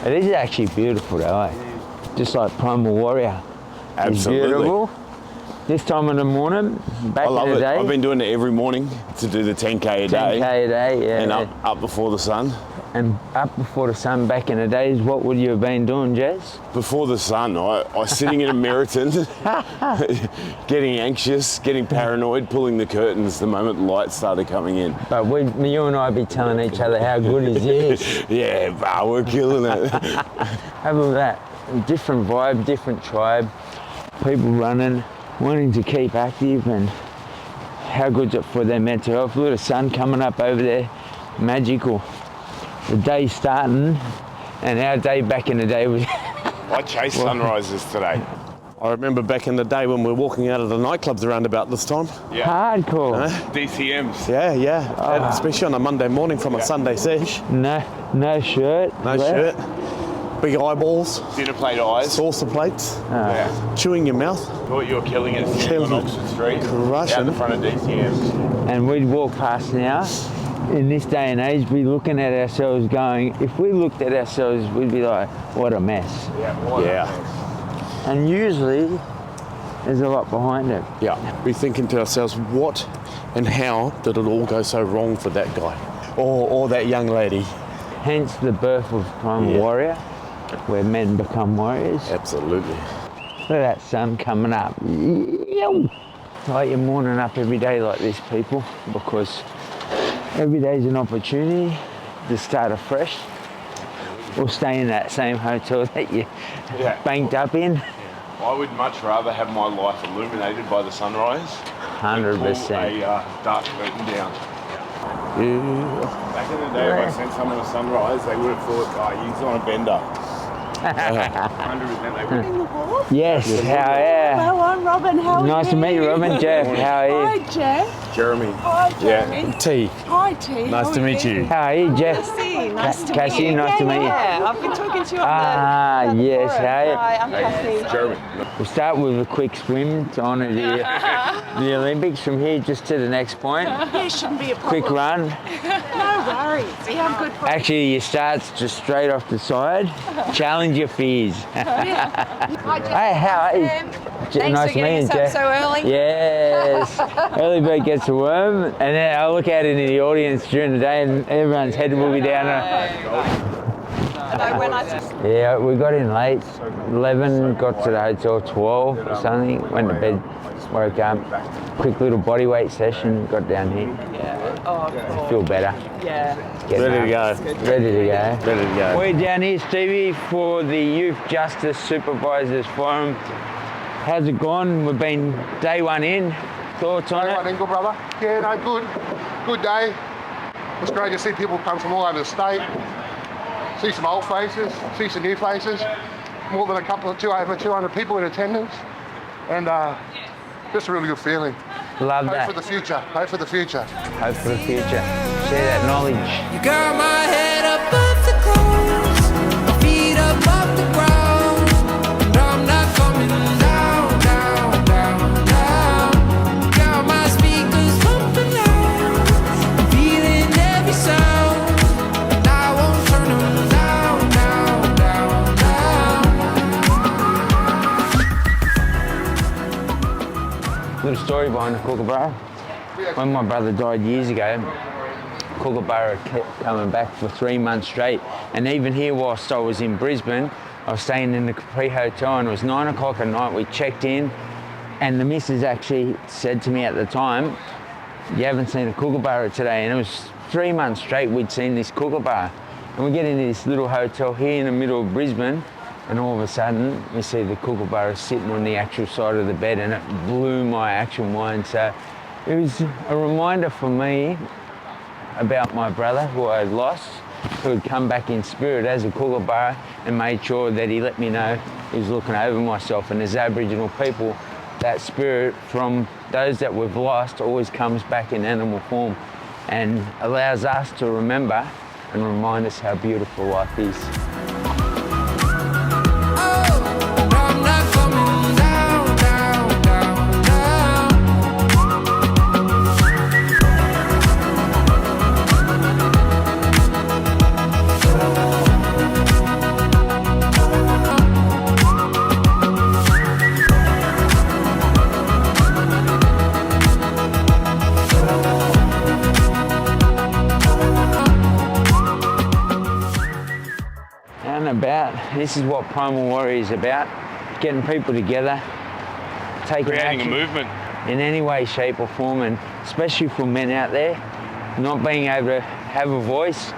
It is actually beautiful though, eh? Just like Primal Warrior. Absolutely. It's beautiful. This time of the morning, back I love in the it. day. I've been doing it every morning to do the 10K a day. 10K a day, yeah. And up before the sun. And up before the sun back in the days, what would you have been doing, Jez? Before the sun, I was sitting in a Meriton, getting anxious, getting paranoid, pulling the curtains the moment the light started coming in. But you and I be telling each other how good is this. Yeah, but we're killing it. Have a look at that. Different vibe, different tribe. People running, wanting to keep active, and how good's it for their mental health. Look at the sun coming up over there. Magical. The day's starting, and our day back in the day was... I chased sunrises today. I remember back in the day when we were walking out of the nightclubs around about this time. Yeah. Hardcore. DCMs. Yeah. Especially on a Monday morning from a Sunday sesh. No shirt. No shirt. Big eyeballs. Dinner plate eyes. Saucer plates. Yeah. Chewing your mouth. Thought you were killing it on Oxford Street. Crushing. Out the front of DCMs. And we'd walk past now. In this day and age, we're looking at ourselves going, if we looked at ourselves, we'd be like, what a mess. Yeah. And usually, there's a lot behind it. Yeah. We're thinking to ourselves, what and how did it all go so wrong for that guy? Or that young lady? Hence the birth of Primal Warrior, where men become warriors. Absolutely. Look at that sun coming up. Like you're morning up every day like this, people, because every day is an opportunity to start afresh or stay in that same hotel that you banked up in. I would much rather have my life illuminated by the sunrise 100%. than pull a dark curtain down. Yeah. Back in the day, if I sent someone a sunrise, they would have thought, oh, he's on a bender. 100% they would. Yes, Hello, I'm Robin. How are you? Nice to meet you, Robin. Jeff, how are you? Hi, Jeff. Jeremy. Hi, Jeremy. T. Hi, T. Nice to meet you. How are you, Jeff? Cassie, nice to Cassie, meet you. nice to meet you. Yeah, I've been talking to you on the Yes, forum. hey. Hi, I'm Cassie. Jeremy. We'll start with a quick swim to honour the Olympics from here just to the next point. Yeah, it shouldn't be a problem. Quick run. No worries. We have good friends. Actually, you start just straight off the side. Challenge your fears. Hi, Jeff. Hey, how are you? Thanks Nice for to meet getting you, us up Jeff. so early. Yes. Early bird gets a worm, and then I look out into the audience during the day, and everyone's head will be down. So when I Yeah, we got in late. 11, got to the hotel 12 or something. Went to bed, woke up. Quick little body weight session. Got down here. cool. Feel better. Yeah. Getting Ready up. to go. Ready to go. Ready to go. We're down here, Stevie, for the Youth Justice Supervisors Forum. How's it gone? We've been day one in. Thoughts on it? Good, brother. Yeah, no, good. Good day. It's great to see people come from all over the state. See some old faces, see some new faces. More than over 200 people in attendance. And just a really good feeling. Love Hope that. for the future. Hope for the future. Hope for the future. Share that knowledge. You got my head above the clouds, my feet above the ground, and I'm not coming down, down, down, down. Got my speakers pumping loud, I'm feeling every sound, and I won't turn them down, down, down, down. Little story behind the Kookaburra. When my brother died years ago, Kookaburra kept coming back for 3 months straight. And even here, whilst I was in Brisbane, I was staying in the Capri Hotel, and it was 9 o'clock at night. We checked in, and the missus actually said to me at the time, "You haven't seen a Kookaburra today." And it was 3 months straight we'd seen this Kookaburra. And we get into this little hotel here in the middle of Brisbane, and all of a sudden we see the Kookaburra sitting on the actual side of the bed, and it blew my actual mind. So it was a reminder for me about my brother who I had lost, who had come back in spirit as a Kookaburra and made sure that he let me know he was looking over myself. And as Aboriginal people, that spirit from those that we've lost always comes back in animal form and allows us to remember and remind us how beautiful life is. I'm not coming down, down, down, down. about. This is what Primal Warrior is about. Getting people together, taking Creating a action movement. in any way, shape or form, and especially for men out there, not being able to have a voice,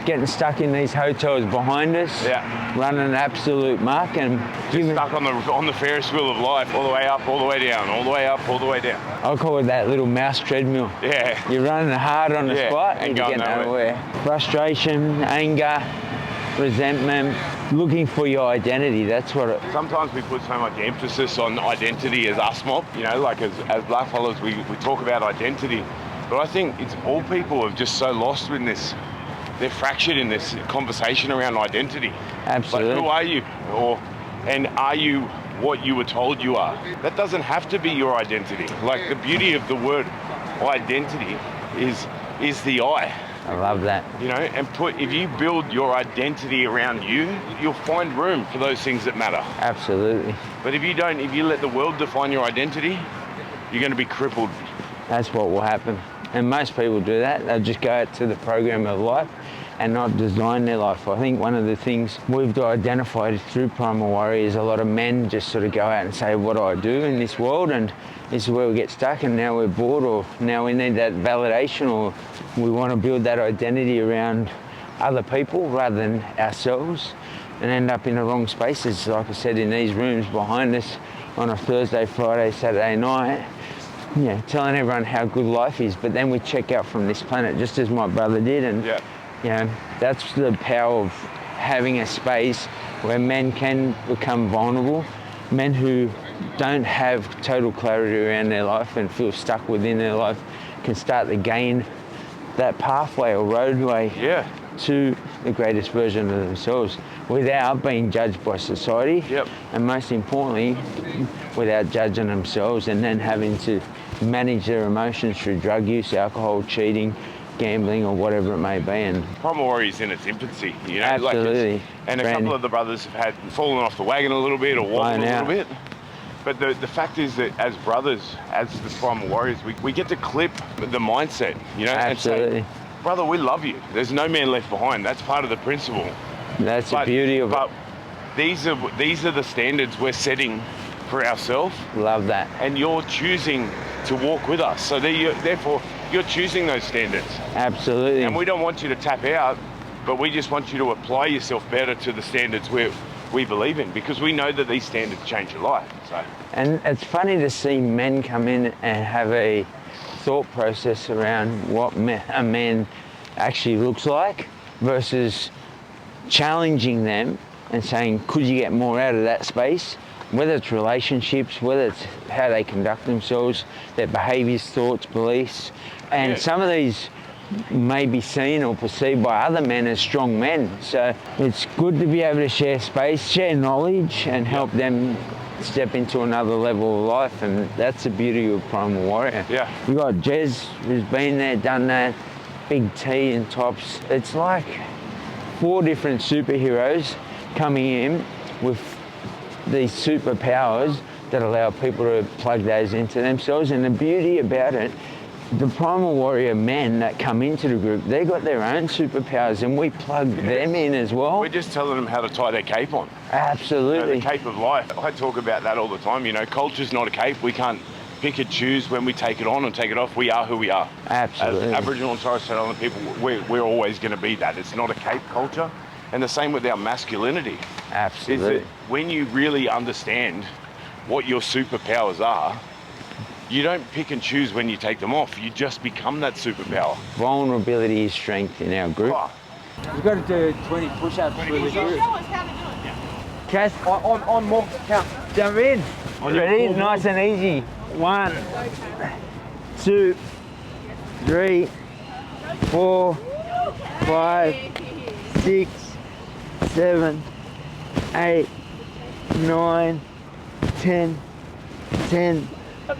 getting stuck in these hotels behind us, Yeah. running an absolute muck and giving, Stuck on the Ferris wheel of life, all the way up, all the way down, all the way up, all the way down. I call it that little mouse treadmill. Yeah. You're running hard on the Yeah, spot and and you going get nowhere. nowhere. Frustration, anger, resentment, looking for your identity. That's what it. Sometimes we put so much emphasis on identity as us mob, you know, like as blackfellas we talk about identity. But I think it's all people are just so lost in this, they're fractured in this conversation around identity. Absolutely. Like, who are you? And are you what you were told you are? That doesn't have to be your identity. Like the beauty of the word identity is the I. I love that. You know, and if you build your identity around you, you'll find room for those things that matter. Absolutely. But if you let the world define your identity, you're going to be crippled. That's what will happen. And most people do that. They'll just go out to the program of life and not design their life. I think one of the things we've identified through Primal Warrior is a lot of men just sort of go out and say, what do I do in this world? And this is where we get stuck, and now we're bored, or now we need that validation, or we want to build that identity around other people rather than ourselves, and end up in the wrong spaces. Like I said, in these rooms behind us on a Thursday, Friday, Saturday night, yeah, telling everyone how good life is, but then we check out from this planet, just as my brother did, and that's the power of having a space where men can become vulnerable, men who don't have total clarity around their life and feel stuck within their life can start to gain that pathway or roadway to the greatest version of themselves without being judged by society, and most importantly, without judging themselves and then having to manage their emotions through drug use, alcohol, cheating, gambling, or whatever it may be. And Primal Warrior is in its infancy, you know. absolutely. And a couple of the brothers have fallen off the wagon a little bit or wobbled a little bit. But the fact is that as brothers, as the Primal Warriors, we get to clip the mindset, you know, absolutely. and say, brother, we love you. There's no man left behind. That's part of the principle. That's the beauty of it. But these are the standards we're setting for ourselves. Love that. And you're choosing to walk with us. So therefore, you're choosing those standards. Absolutely. And we don't want you to tap out, but we just want you to apply yourself better to the standards we believe in, because we know that these standards change your life. So. And it's funny to see men come in and have a thought process around what a man actually looks like versus challenging them and saying, could you get more out of that space? Whether it's relationships, whether it's how they conduct themselves, their behaviours, thoughts, beliefs. And some of these may be seen or perceived by other men as strong men. So it's good to be able to share space, share knowledge, and help them step into another level of life. And that's the beauty of Primal Warrior. Yeah. You got Jez, who's been there, done that, Big T and Tops. It's like 4 different superheroes coming in with these superpowers that allow people to plug those into themselves. And the beauty about it, the Primal Warrior men that come into the group, they got their own superpowers and we plug them in as well. We're just telling them how to tie their cape on. Absolutely. You know, the cape of life. I talk about that all the time. You know, culture's not a cape. We can't pick and choose when we take it on and take it off. We are who we are. Absolutely. As Aboriginal and Torres Strait Islander people, we're always going to be that. It's not a cape culture. And the same with our masculinity. Absolutely. Is that when you really understand what your superpowers are, you don't pick and choose when you take them off. You just become that superpower. Vulnerability is strength in our group. Oh, You've got to do 20 push-ups for the group. Show us how to do it. Cass, on more count. Jump in. Ready? Nice and easy. 1, 2, 3, 4, 5, 6, 7, 8, 9, 10, 10,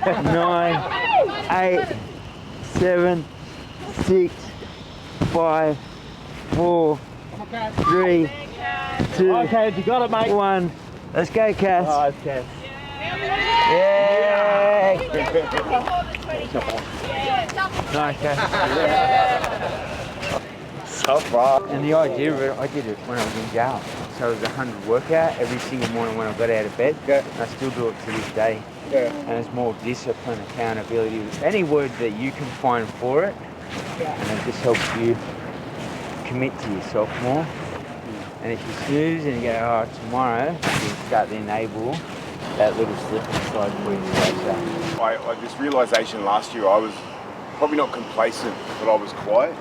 9, 8, 7, 6, 5, 4, 3, 2, Okay, you got it, mate. 1. Let's go, Cass. Oh, Cass. Yeah. Nice, Cass. so far. And the idea of it, I did it when I was in jail. So so it was a 100 workout every single morning when I got out of bed. Yeah. And I still do it to this day. Yeah. And it's more discipline, accountability, any word that you can find for it. And it just helps you commit to yourself more. And if you snooze and you go, oh, tomorrow, you start to enable that little slip and slide for you later. This realisation last year, I was probably not complacent, but I was quiet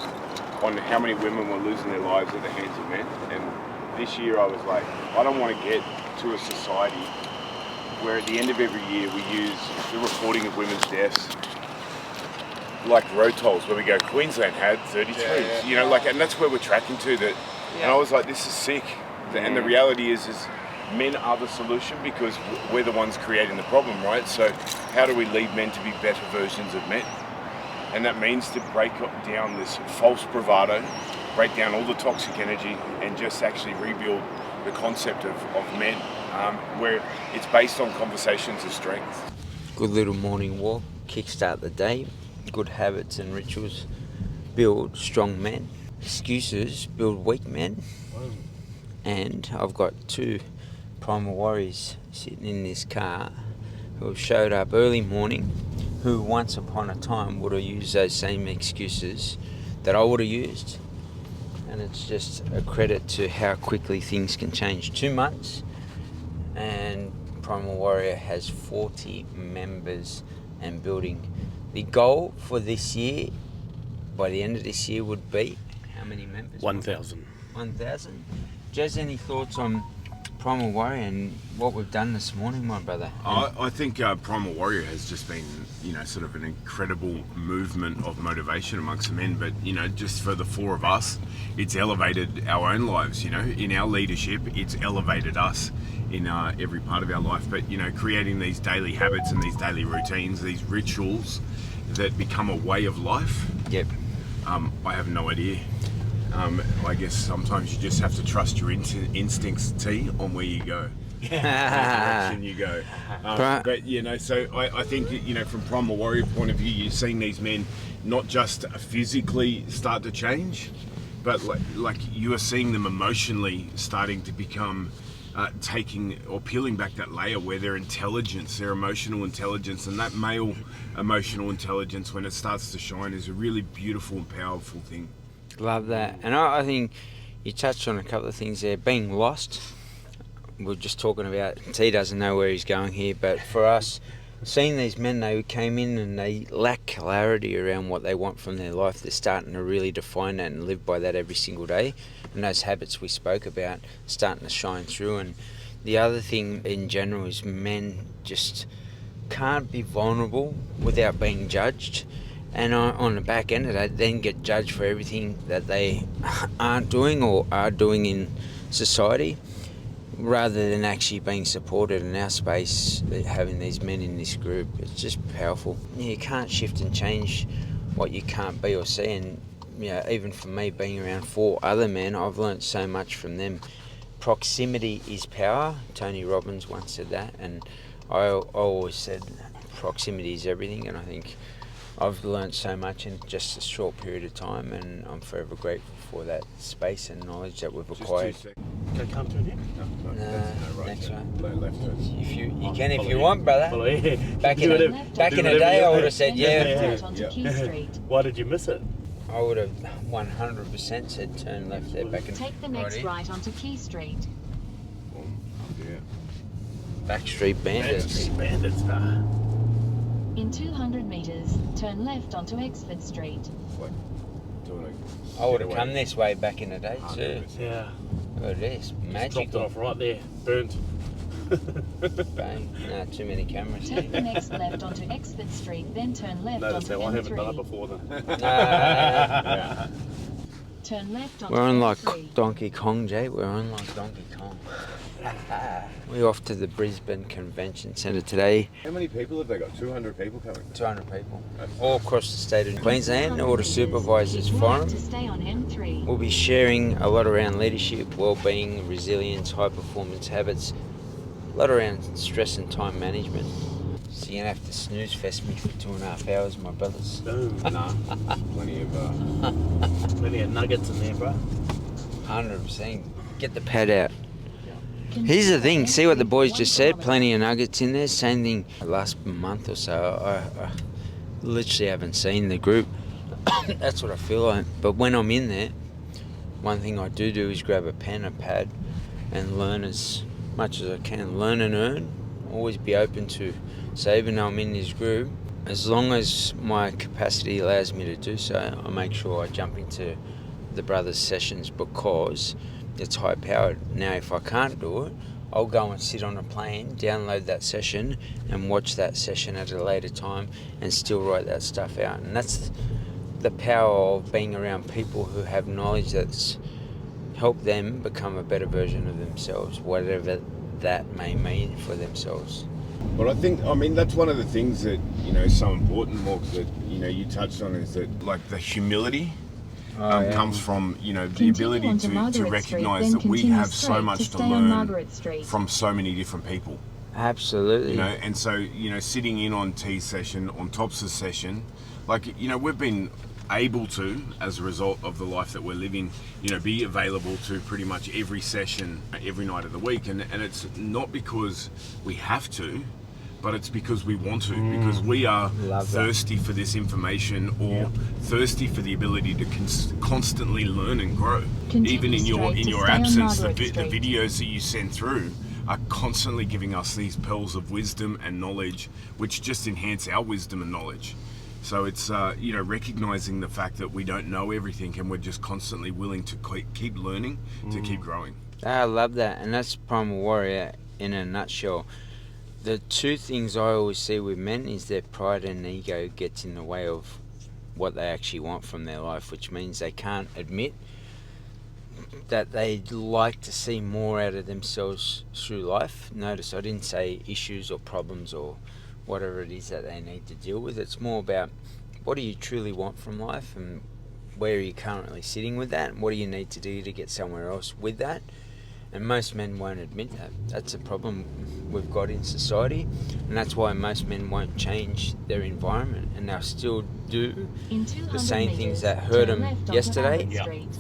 on how many women were losing their lives at the hands of men. And this year I was like, I don't want to get to a society where at the end of every year we use the reporting of women's deaths like road tolls, where we go, Queensland had 33, you know, like, and that's where we're tracking to that. And I was like, this is sick. And the reality is men are the solution because we're the ones creating the problem, right? So how do we lead men to be better versions of men? And that means to break down this false bravado, break down all the toxic energy, and just actually rebuild the concept of men, where it's based on conversations of strength. Good little morning walk, kickstart the day. Good habits and rituals build strong men. Excuses build weak men. And I've got two primal warriors sitting in this car who have showed up early morning, who once upon a time would have used those same excuses that I would have used. And it's just a credit to how quickly things can change. 2 months and Primal Warrior has 40 members and building. The goal for this year, by the end of this year, would be how many members? 1,000. 1,000. Jez, any thoughts on Primal Warrior and what we've done this morning, my brother? I think Primal Warrior has just been, you know, sort of an incredible movement of motivation amongst the men. But, you know, just for the four of us, it's elevated our own lives, you know. In our leadership, it's elevated us in every part of our life. But, you know, creating these daily habits and these daily routines, these rituals that become a way of life. Yep. I have no idea. I guess sometimes you just have to trust your instincts, T, on where you go. What direction you go. But, you know, so I think, you know, from Primal Warrior point of view, you're seeing these men not just physically start to change, but like you are seeing them emotionally starting to become taking or peeling back that layer where their intelligence, their emotional intelligence, and that male emotional intelligence, when it starts to shine, is a really beautiful and powerful thing. Love that. And I think you touched on a couple of things there. Being lost, we're just talking about, T doesn't know where he's going here, but for us, seeing these men, they came in and they lack clarity around what they want from their life. They're starting to really define that and live by that every single day. And those habits we spoke about starting to shine through. And the other thing in general is men just can't be vulnerable without being judged. And on the back end of that, then get judged for everything that they aren't doing or are doing in society, rather than actually being supported in our space, having these men in this group. It's just powerful. You can't shift and change what you can't be or see. And you know, even for me, being around 4 other men, I've learnt so much from them. Proximity is power. Tony Robbins once said that, and I always said proximity is everything, and I think I've learned so much in just a short period of time, and I'm forever grateful for that space and knowledge that we've acquired. Can I come turn here? No, Next one. left. If you can, if you want, brother. Follow here. Back in the day, I would have said yeah. Onto Key Street. Why did you miss it? I would have 100% said turn left there. Back in Take the next right onto Key Street. Backstreet Bandits. Bandits. In 200 metres, turn left onto Exford Street. I would have come this way back in the day too. Yeah. Look at this, Dropped it magical. off right there. Burnt. Bang. No, too many cameras. Take the next left onto Exford Street, then turn left Notice onto how I haven't done it M3. before then. Turn left onto We're on like M3. Donkey Kong, Jay. We're on like Donkey Kong. We're off to the Brisbane Convention Centre today. How many people have they got? 200 people coming? 200 people, all across the state of Queensland, all the supervisors Keep forum. right to stay on M3. We'll be sharing a lot around leadership, well-being, resilience, high-performance habits, a lot around stress and time management. So you're going to have to snooze fest me for 2.5 hours, my brothers. Boom. Nah, plenty of Plenty of nuggets in there, bro. 100%. Get the pad out. Here's the thing, see what the boys just said, plenty of nuggets in there, same thing. Last month or so, I literally haven't seen the group. That's what I feel like. But when I'm in there, one thing I do is grab a pen, a pad, and learn as much as I can. Learn and earn, always be open to. So even though I'm in this group, as long as my capacity allows me to do so, I make sure I jump into the brothers' sessions because it's high powered. Now if I can't do it, I'll go and sit on a plane, download that session and watch that session at a later time and still write that stuff out. And that's the power of being around people who have knowledge that's helped them become a better version of themselves, whatever that may mean for themselves. But I think, that's one of the things that, is so important, Mork, that, you touched on, is that, like, the humility comes from, the ability to recognise that we have so much to learn from so many different people. Absolutely. And so, sitting in on T's session, on Tops's session, like, we've been able to, as a result of the life that we're living, be available to pretty much every session every night of the week. And it's not because we have to, but it's because we want to, because we are thirsty for this information, or thirsty for the ability to constantly learn and grow. Even in your absence, the videos that you send through are constantly giving us these pearls of wisdom and knowledge, which just enhance our wisdom and knowledge. So it's, recognizing the fact that we don't know everything, and we're just constantly willing to keep learning, to keep growing. I love that, and that's Primal Warrior in a nutshell. The two things I always see with men is their pride and ego gets in the way of what they actually want from their life, which means they can't admit that they'd like to see more out of themselves through life. Notice I didn't say issues or problems or whatever it is that they need to deal with. It's more about what do you truly want from life, and where are you currently sitting with that, and what do you need to do to get somewhere else with that. And most men won't admit that. That's a problem we've got in society, and that's why most men won't change their environment, and they'll still do the same things that hurt them yesterday,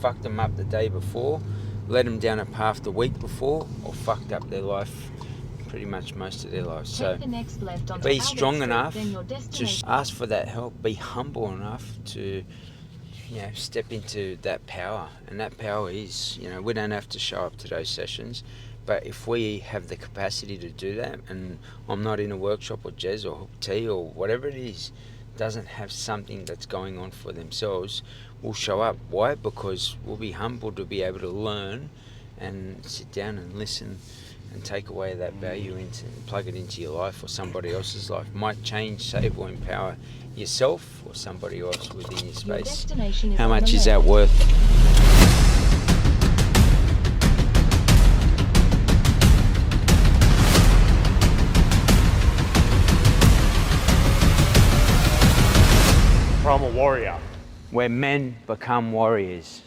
fucked them up the day before, led them down a path the week before, or fucked up their life pretty much most of their lives. So be strong enough to ask for that help, be humble enough to step into that power. And that power is, we don't have to show up to those sessions, but if we have the capacity to do that, and I'm not in a workshop, or Jez or T or whatever it is, doesn't have something that's going on for themselves, we'll show up. Why? Because we'll be humbled to be able to learn and sit down and listen and take away that value into, plug it into your life or somebody else's life. Might change, save or empower yourself or somebody else within your space. How much is that worth? Primal Warrior, Where men become warriors.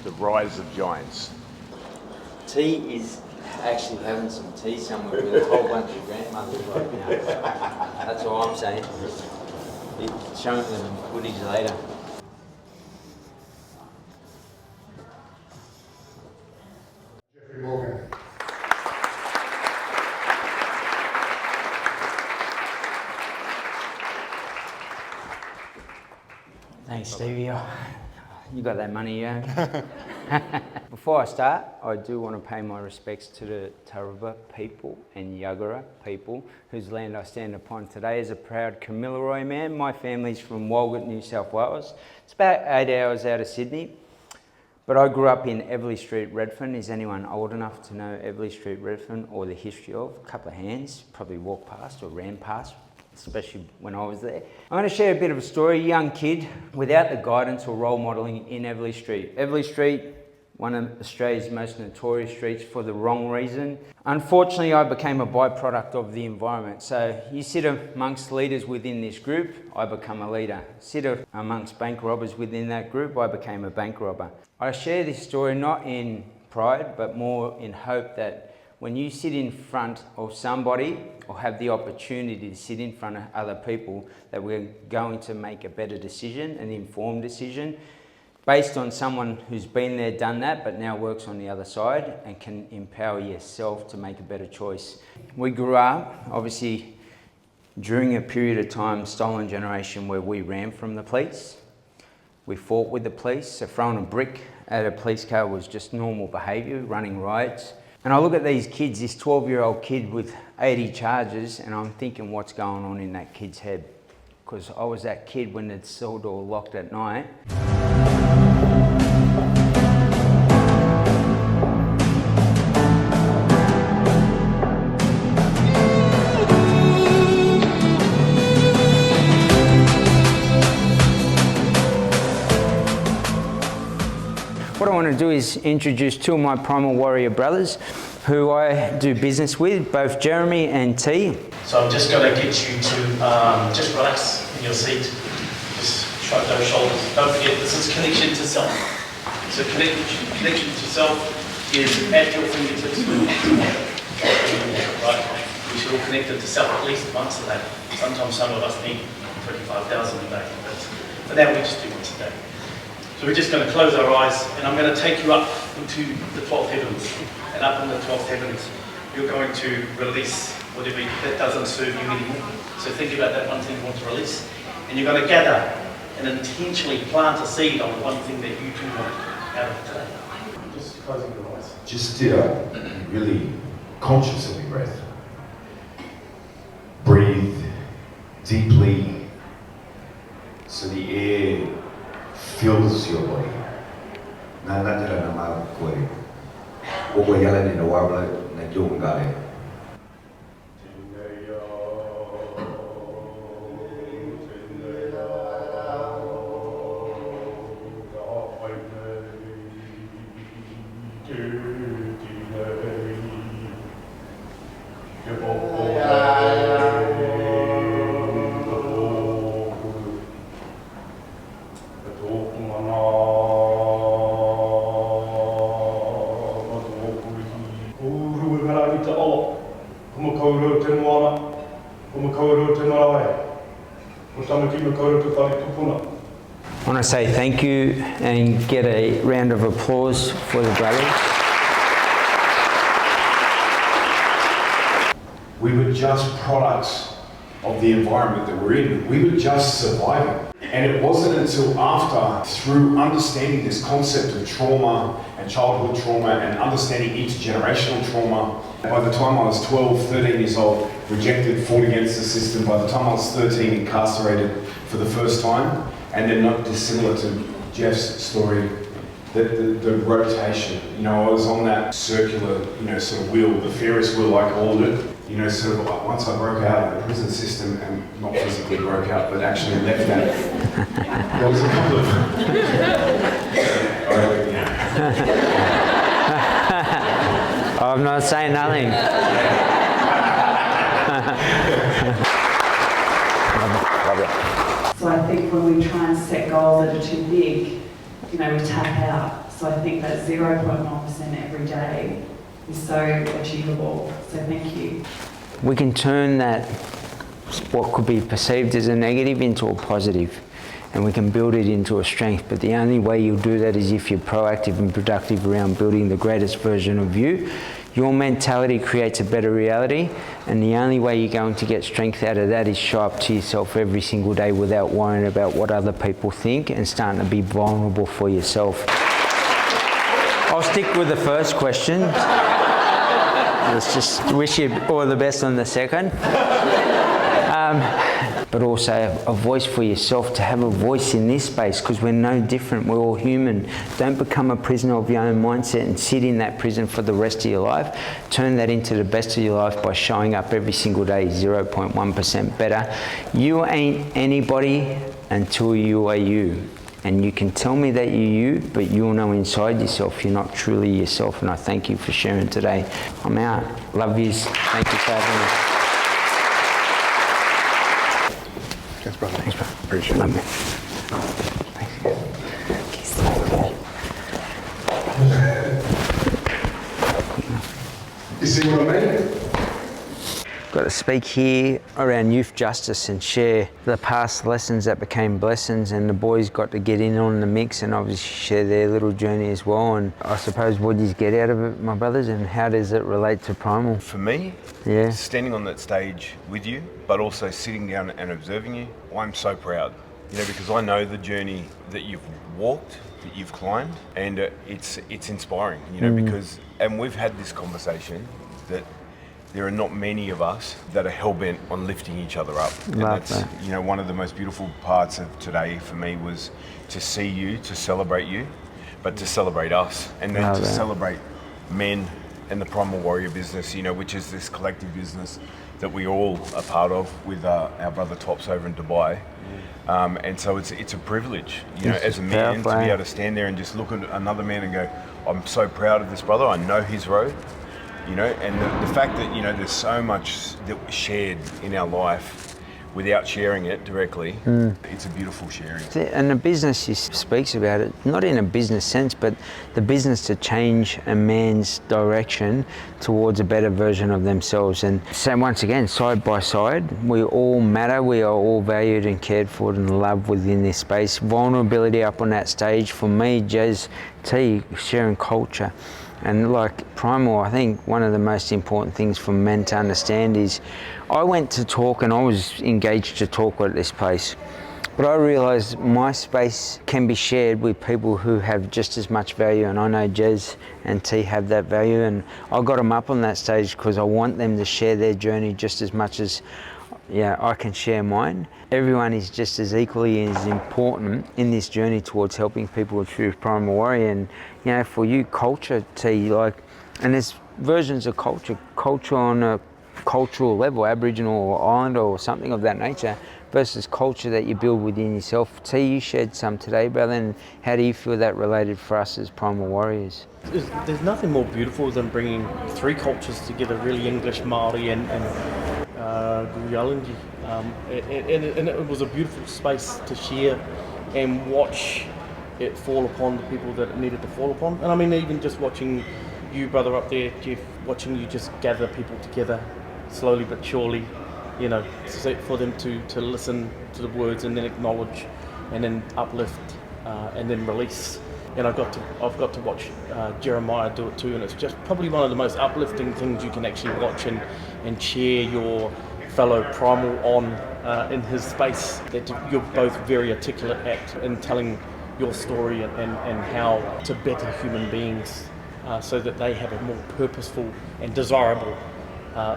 the rise of giants. T is actually having some tea somewhere with a whole bunch of grandmothers right now. That's all I'm saying. Showing them footage later. Thanks, Stevie. You got that money, yeah? Before I start, I do want to pay my respects to the Turrbal people and Yagara people whose land I stand upon today. As a proud Kamilaroi man, my family's from Walgett, New South Wales. It's about 8 hours out of Sydney, but I grew up in Everleigh Street, Redfern. Is anyone old enough to know Everleigh Street, Redfern, or the history of? A couple of hands, probably walked past or ran past, especially when I was there. I'm going to share a bit of a story. Young kid without the guidance or role modelling in Everleigh Street. Everleigh Street, one of Australia's most notorious streets for the wrong reason. Unfortunately, I became a byproduct of the environment. So you sit amongst leaders within this group, I become a leader. Sit amongst bank robbers within that group, I became a bank robber. I share this story not in pride, but more in hope that when you sit in front of somebody or have the opportunity to sit in front of other people, that we're going to make a better decision, an informed decision. based on someone who's been there, done that, but now works on the other side and can empower yourself to make a better choice. We grew up, obviously, during a period of time, stolen generation, where we ran from the police. We fought with the police, so throwing a brick at a police car was just normal behaviour, running riots. And I look at these kids, this 12-year-old kid with 80 charges, and I'm thinking what's going on in that kid's head. Because I was that kid when the cell door locked at night. What I want to do is introduce two of my primal warrior brothers who I do business with, both Jeremy and T. So I'm just going to get you to just relax in your seat. Just shrug those shoulders. Don't forget, this is connection to self. So connection to self is at your fingertips. Right? We should all connect it to self at least once a day. Sometimes some of us need 25,000 a day. But for now, we just do once a day. So we're just going to close our eyes, and I'm going to take you up into the 12th heavens. And up in the 12th heavens, you're going to release whatever that doesn't serve you anymore. So think about that one thing you want to release, and you're going to gather and intentionally plant a seed on the one thing that you do want out of today. Just closing your eyes. Just really conscious of your breath. Breathe deeply so the air fills your body. Na natara na ma koe. O koe yala ni na wabla na yongale. I want to say thank you and get a round of applause for the brothers. We were just products of the environment that we're in. We were just surviving. And it wasn't until after, through understanding this concept of trauma and childhood trauma and understanding intergenerational trauma, by the time I was 12, 13 years old, rejected, fought against the system. By the time I was 13, incarcerated for the first time, and then not dissimilar to Jeff's story, the rotation. You know, I was on that circular, sort of wheel, the Ferris wheel I called it. Sort of once I broke out of the prison system, and not physically broke out, but actually left that. There was a couple of... I'm not saying nothing. So I think when we try and set goals that are too big, we tap out. So I think that 0.1% every day is so achievable. So thank you. We can turn that, what could be perceived as a negative, into a positive, and we can build it into a strength. But the only way you'll do that is if you're proactive and productive around building the greatest version of you. Your mentality creates a better reality, and the only way you're going to get strength out of that is show up to yourself every single day without worrying about what other people think and starting to be vulnerable for yourself. I'll stick with the first question. Let's just wish you all the best on the second. But also a voice for yourself, to have a voice in this space, because we're no different, we're all human. Don't become a prisoner of your own mindset and sit in that prison for the rest of your life. Turn that into the best of your life by showing up every single day 0.1% better. You ain't anybody until you are you. And you can tell me that you're you, but you'll know inside yourself you're not truly yourself. And I thank you for sharing today. I'm out. Love yous. Thank you for having me. Thanks, brother. Thanks, bro. Appreciate it. Love you. Thanks. You see what I mean? got to speak here around youth justice and share the past lessons that became blessings, and the boys got to get in on the mix and obviously share their little journey as well. And I suppose, what do you get out of it, my brothers, and how does it relate to Primal? For me, Yeah. standing on that stage with you, but also sitting down and observing you, I'm so proud. You know, because I know the journey that you've walked, that you've climbed, and it's inspiring. You know, because, and we've had this conversation that there are not many of us that are hell-bent on lifting each other up. And Love that's, that. you know, one of the most beautiful parts of today for me was to see you, to celebrate you, but to celebrate us, and then Love to that. celebrate men and the Primal Warrior business, you know, which is this collective business that we all are part of with our brother Tops over in Dubai. And so it's a privilege, you know, It's as a man, to powerful, be able to stand there and just look at another man and go, I'm so proud of this brother, I know his road. You know, and the fact that, you know, there's so much that we shared in our life without sharing it directly, it's a beautiful sharing. And the business he speaks about it, not in a business sense, but the business to change a man's direction towards a better version of themselves. And so once again, side by side, we all matter, we are all valued and cared for and loved within this space. Vulnerability up on that stage, for me, Jazz T, sharing culture. And like Primal, I think one of the most important things for men to understand is, I went to talk and I was engaged to talk at this place, but I realised my space can be shared with people who have just as much value, and I know Jez and T have that value, and I got them up on that stage because I want them to share their journey just as much as I can share mine. Everyone is just as equally as important in this journey towards helping people through Primal Warrior. And you know, for you, culture, T, like, and there's versions of culture on a cultural level, Aboriginal or Islander or something of that nature, versus culture that you build within yourself. T, you shared some today, brother, and how do you feel that related for us as Primal Warriors? There's nothing more beautiful than bringing three cultures together, really English, Māori and Guryalingi. And it was a beautiful space to share and watch it fall upon the people that it needed to fall upon. And I mean, even just watching you, brother, up there, Jeff, watching you just gather people together slowly but surely, you know, for them to listen to the words and then acknowledge and then uplift and then release. And I've got to watch Jeremiah do it too, and it's just probably one of the most uplifting things you can actually watch and share your fellow Primal on in his space. That you're both very articulate in telling your story and how to better human beings so that they have a more purposeful and desirable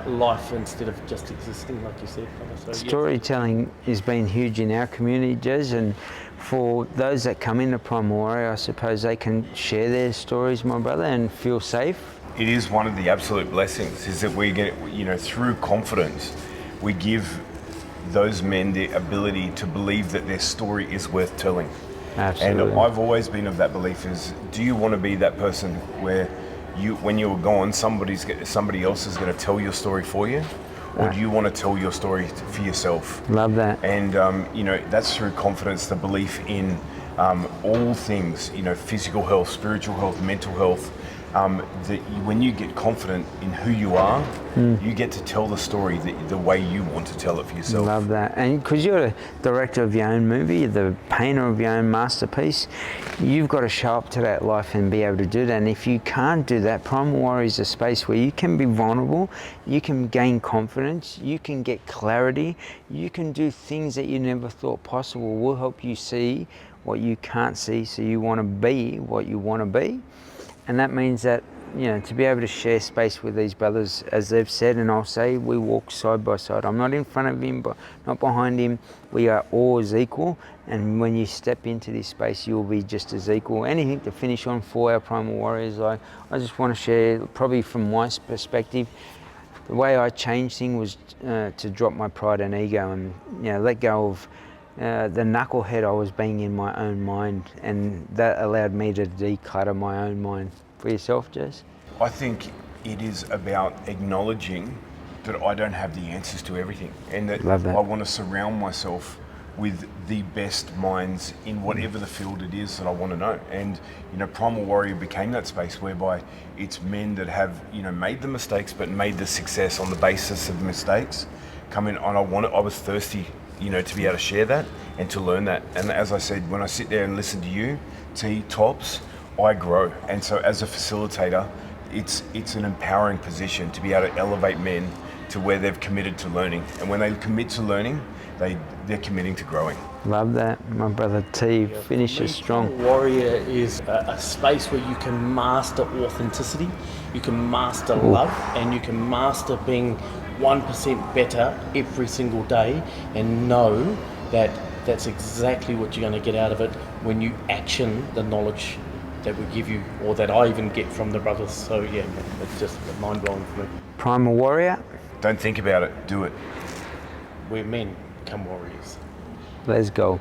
life instead of just existing, like you said. So, Storytelling has been huge in our community, Jez, and for those that come into Primal Warrior, I suppose they can share their stories, my brother, and feel safe. It is one of the absolute blessings, is that we get, you know, through confidence, we give those men the ability to believe that their story is worth telling. Absolutely. And I've always been of that belief is, do you want to be that person where when you're gone, somebody else is going to tell your story for you? Or do you want to tell your story for yourself? Love that. And, you know, that's through confidence, the belief in all things, you know, physical health, spiritual health, mental health, that when you get confident in who you are, you get to tell the story the way you want to tell it for yourself. Love that. And because you're a director of your own movie, the painter of your own masterpiece, you've got to show up to that life and be able to do that. And if you can't do that, Primal Warrior is a space where you can be vulnerable, you can gain confidence, you can get clarity, you can do things that you never thought possible. We'll help you see what you can't see, so you want to be what you want to be. And that means that, you know, to be able to share space with these brothers, as they've said, and I'll say, we walk side by side. I'm not in front of him, but not behind him. We are always equal. And when you step into this space, you'll be just as equal. Anything to finish on for our Primal Warriors, I just want to share, probably from my perspective, the way I changed things was to drop my pride and ego and, you know, let go of the knucklehead I was being in my own mind, and that allowed me to declutter my own mind. For yourself, Jez? I think it is about acknowledging that I don't have the answers to everything, and that I want to surround myself with the best minds in whatever the field it is that I want to know. And, you know, Primal Warrior became that space whereby it's men that have, you know, made the mistakes but made the success on the basis of the mistakes come in. And I was thirsty, you know, to be able to share that and to learn that. And as I said, when I sit there and listen to you, T, Tops, I grow. And so as a facilitator, it's an empowering position to be able to elevate men to where they've committed to learning. And when they commit to learning, they're committing to growing. Love that. My brother T finishes strong. Warrior is a space where you can master authenticity, you can master love, and you can master being 1% better every single day, and know that that's exactly what you're going to get out of it when you action the knowledge that we give you, or that I even get from the brothers. So yeah, it's just mind-blowing for me. Primal Warrior. Don't think about it, do it. We're men, become warriors. Let's go.